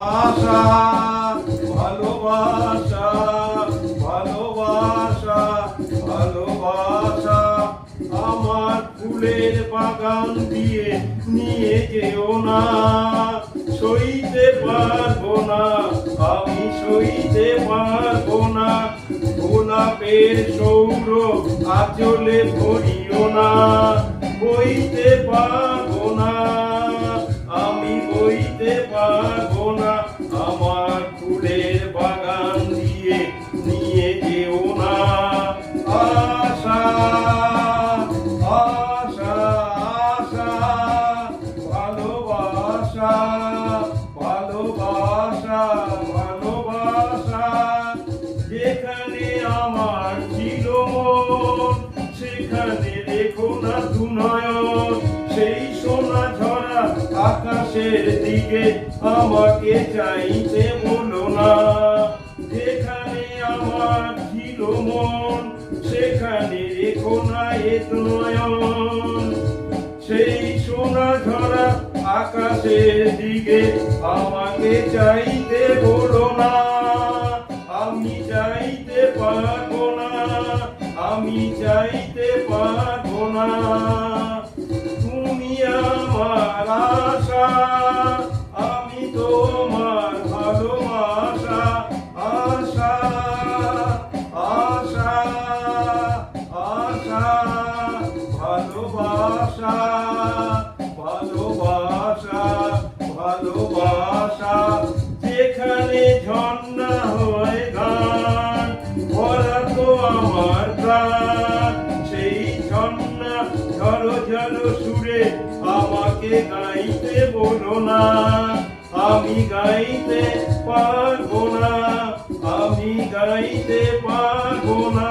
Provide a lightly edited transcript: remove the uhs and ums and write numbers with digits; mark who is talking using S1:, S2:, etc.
S1: আশা ভালোবাসা ভালোবাসা ভালোবাসা আমার ফুলের বাগান দিয়ে নিয়ে যেও না, সইতে পারবো না, আমি সইতে পারবো না। গোলাপের সৌর আঁচলে ভরিও না, বইতে পারবো না, আমি বইতে পারবো না। আমার ফুলের বাগান দিয়ে নিয়ে যেও না। আশা আশা আশা ভালোবাসা ভালোবাসা ভালোবাসা যেখানে আমার ছিল মন, সেখানে দেখো না দুনয়ন। সেই সোনা ঝরা আকাশের দিকে আমাকে চাইতে বলো না। যেখানে আমার ছিল মন, সেখানে রেখো না এ নয়ন। সেই সোনা ঝরা আকাশের দিকে আমাকে চাইতে বলো না। আমি চাইতে পারবো না, আমি চাইতে পারবো না। তুমি আমার আশা, আমি তোমার ভালোবাসা। আশা আশা আশা ভালোবাসা ভালোবাসা ভালোবাসা যেখানে ঝর্ণা হয় গান, ভরা তো আমার প্রাণ। সেই ঝর্ণা ঝরো ঝরো সুরে আমাকে গাইতে বলো না। আমি গাইতে পারবো না, আমি গাইতে পারবো না।